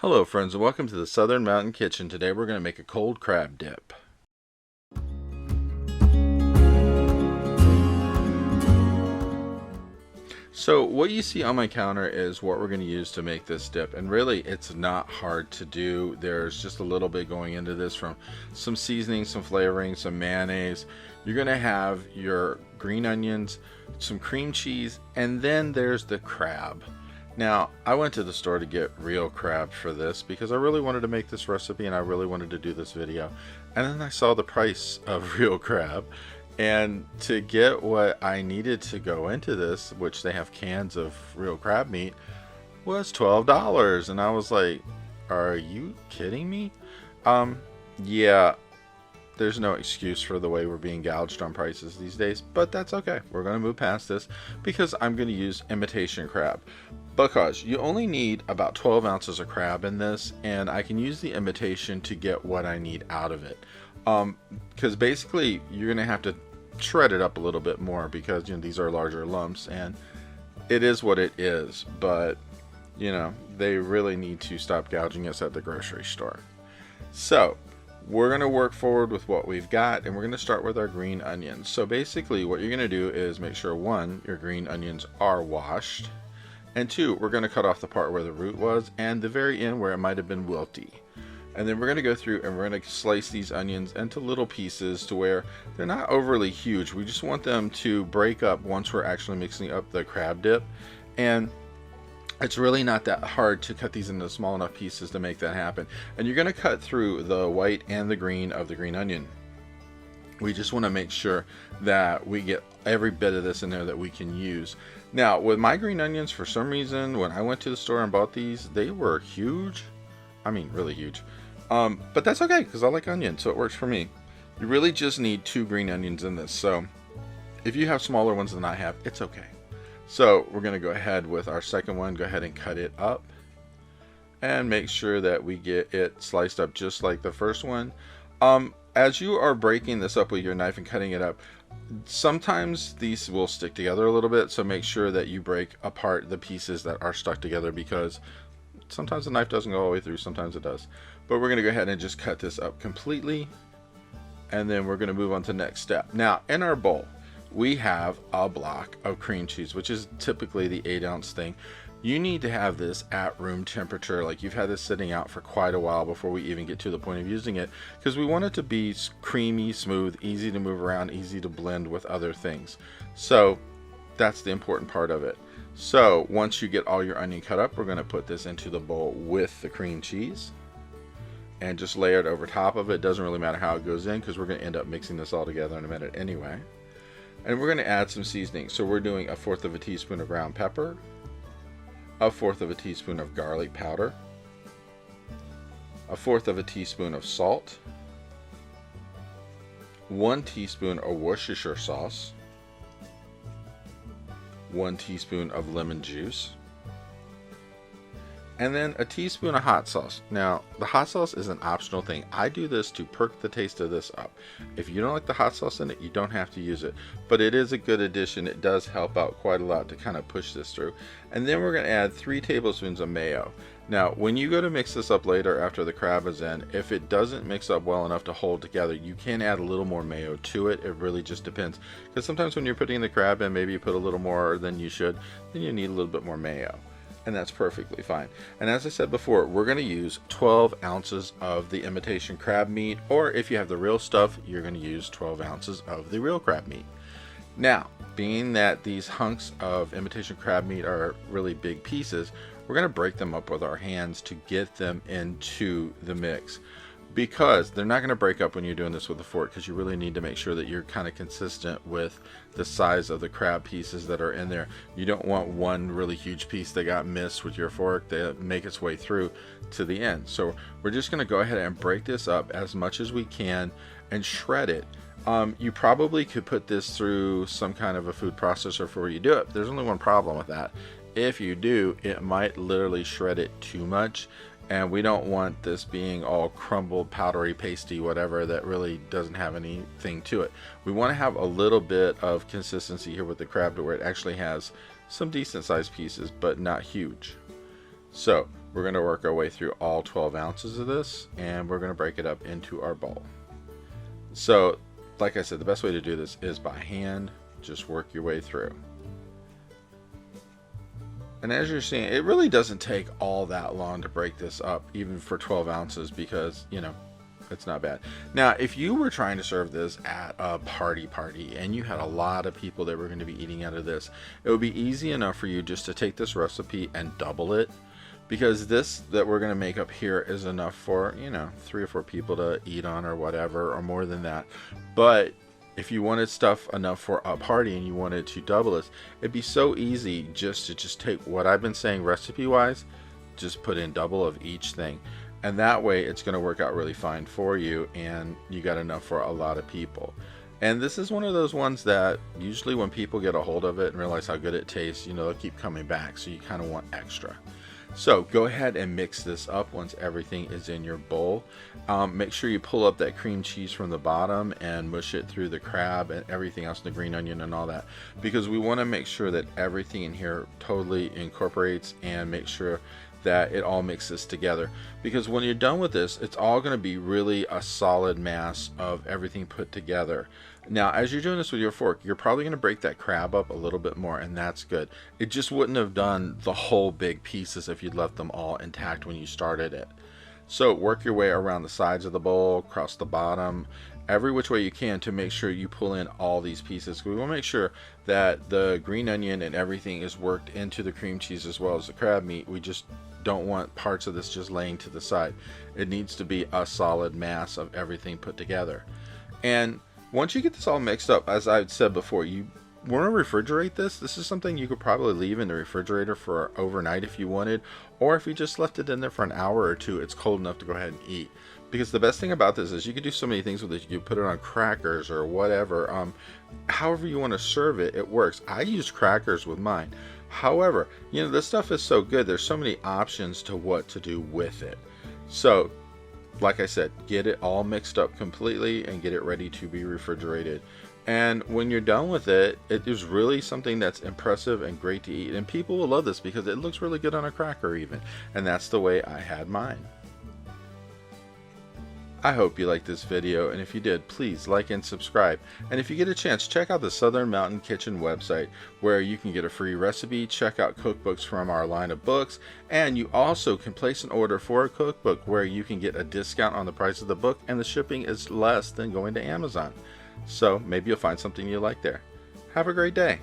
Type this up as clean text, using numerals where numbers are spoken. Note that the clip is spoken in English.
Hello friends and welcome to the Southern Mountain Kitchen. Today we're going to make a cold crab dip. So what you see on my counter is what we're going to use to make this dip, and really it's not hard to do. There's just a little bit going into this, from some seasoning, some flavoring, some mayonnaise. You're going to have your green onions, some cream cheese, and then there's the crab. Now, I went to the store to get real crab for this because I really wanted to make this recipe and I really wanted to do this video. And then I saw the price of real crab, and to get what I needed to go into this, which they have cans of real crab meat, was $12. And I was like, are you kidding me? Yeah, there's no excuse for the way we're being gouged on prices these days, but that's okay. We're going to move past this because I'm going to use imitation crab. Because you only need about 12 ounces of crab in this, and I can use the imitation to get what I need out of it. Because basically you're going to have to shred it up a little bit more because, you know, these are larger lumps and it is what it is. But, you know, they really need to stop gouging us at the grocery store. So we're going to work forward with what we've got, and we're going to start with our green onions. So basically what you're going to do is make sure, one, your green onions are washed. And two, we're going to cut off the part where the root was and the very end where it might have been wilty. And then we're going to go through and we're going to slice these onions into little pieces to where they're not overly huge. We just want them to break up once we're actually mixing up the crab dip. And it's really not that hard to cut these into small enough pieces to make that happen. And you're going to cut through the white and the green of the green onion. We just want to make sure that we get every bit of this in there that we can use. Now, with my green onions, for some reason, when I went to the store and bought these, they were huge. I mean, really huge. But that's okay, because I like onions, so it works for me. You really just need 2 green onions in this. So if you have smaller ones than I have, it's okay. So we're going to go ahead with our second one. Go ahead and cut it up. And make sure that we get it sliced up just like the first one. As you are breaking this up with your knife and cutting it up, sometimes these will stick together a little bit, so make sure that you break apart the pieces that are stuck together, because sometimes the knife doesn't go all the way through, sometimes it does. But we're going to go ahead and just cut this up completely, and then we're going to move on to the next step. Now, in our bowl, we have a block of cream cheese, which is typically the 8-ounce thing. You need to have this at room temperature, like you've had this sitting out for quite a while before we even get to the point of using it, because we want it to be creamy, smooth, easy to move around, easy to blend with other things. So that's the important part of it. So once you get all your onion cut up, we're going to put this into the bowl with the cream cheese and just layer it over top of it. Doesn't really matter how it goes in, because we're going to end up mixing this all together in a minute anyway. And we're going to add some seasoning. So we're doing 1/4 teaspoon of ground pepper, 1/4 teaspoon of garlic powder, 1/4 teaspoon of salt, 1 teaspoon of Worcestershire sauce, 1 teaspoon of lemon juice, and then a teaspoon of hot sauce. Now, the hot sauce is an optional thing. I do this to perk the taste of this up. If you don't like the hot sauce in it, you don't have to use it. But it is a good addition. It does help out quite a lot to kind of push this through. And then we're going to add 3 tablespoons of mayo. Now, when you go to mix this up later after the crab is in, if it doesn't mix up well enough to hold together, you can add a little more mayo to it. It really just depends. Because sometimes when you're putting the crab in, maybe you put a little more than you should, then you need a little bit more mayo. And that's perfectly fine. And as I said before, we're going to use 12 ounces of the imitation crab meat, or if you have the real stuff, you're going to use 12 ounces of the real crab meat. Now, being that these hunks of imitation crab meat are really big pieces, we're going to break them up with our hands to get them into the mix, because they're not going to break up when you're doing this with a fork, because you really need to make sure that you're kind of consistent with the size of the crab pieces that are in there. You don't want one really huge piece that got missed with your fork to make its way through to the end. So we're just going to go ahead and break this up as much as we can and shred it. You probably could put this through some kind of a food processor before you do it. There's only one problem with that. If you do, it might literally shred it too much, and we don't want this being all crumbled, powdery, pasty, whatever, that really doesn't have anything to it. We want to have a little bit of consistency here with the crab to where it actually has some decent sized pieces, but not huge. So We're going to work our way through all 12 ounces of this, and we're going to break it up into our bowl. So, like I said, the best way to do this is by hand. Just work your way through. And as you're seeing, it really doesn't take all that long to break this up, even for 12 ounces, because, you know, it's not bad. Now, if you were trying to serve this at a party and you had a lot of people that were going to be eating out of this, it would be easy enough for you just to take this recipe and double it, because this that we're going to make up here is enough for, you know, 3 or 4 people to eat on or whatever, or more than that. But if you wanted stuff enough for a party and you wanted to double this, it'd be so easy just to take what I've been saying recipe wise, just put in double of each thing, and that way it's going to work out really fine for you, and you got enough for a lot of people. And this is one of those ones that usually when people get a hold of it and realize how good it tastes, you know, they'll keep coming back, so you kind of want extra. So go ahead and mix this up once everything is in your bowl. Make sure you pull up that cream cheese from the bottom and mush it through the crab and everything else, the green onion and all that, because we want to make sure that everything in here totally incorporates and make sure that it all mixes together, because when you're done with this, it's all going to be really a solid mass of everything put together. Now, as you're doing this with your fork, you're probably going to break that crab up a little bit more, and that's good. It just wouldn't have done the whole big pieces if you'd left them all intact when you started it. So work your way around the sides of the bowl, across the bottom, every which way you can to make sure you pull in all these pieces. We want to make sure that the green onion and everything is worked into the cream cheese as well as the crab meat. We just don't want parts of this just laying to the side. It needs to be a solid mass of everything put together. And once you get this all mixed up, as I said before, you want to refrigerate this. This is something you could probably leave in the refrigerator for overnight if you wanted, or if you just left it in there for an hour or two, it's cold enough to go ahead and eat. Because the best thing about this is you could do so many things with it. You could put it on crackers or whatever. However you want to serve it, it works. I use crackers with mine. However, you know, this stuff is so good. There's so many options to what to do with it. So, like I said, get it all mixed up completely and get it ready to be refrigerated. And when you're done with it, it is really something that's impressive and great to eat. And people will love this because it looks really good on a cracker even. And that's the way I had mine. I hope you liked this video, and if you did, please like and subscribe. And if you get a chance, check out the Southern Mountain Kitchen website, where you can get a free recipe, check out cookbooks from our line of books, and you also can place an order for a cookbook where you can get a discount on the price of the book, and the shipping is less than going to Amazon. So maybe you'll find something you like there. Have a great day.